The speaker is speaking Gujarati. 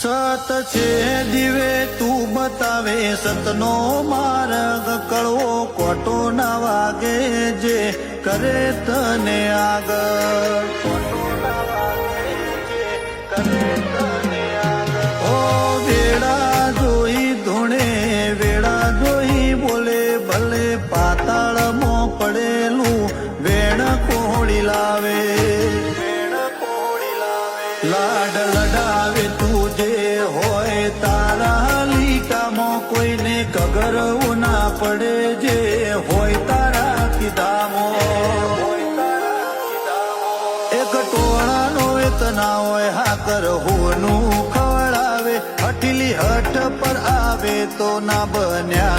સત છે દિવે તું બતાવે સતનો માર્ગ કળવો કોટો ના વાગે જે કરે તને આગળ ઓ વેળા જોઈ ધૂણે વેળા જોઈ બોલે ભલે પાતાળમાં પડેલું વેણ કોળી લાવે લાડ લડાવે તું જે હોય તારા લીટામાં કોઈને કગરવું ના પડે જે હોય તારા કીધામાં એક ટોળાનો એક ના હોય હાકર હોનું ખવડાવે હઠીલી હઠ પર આવે તો ના બન્યા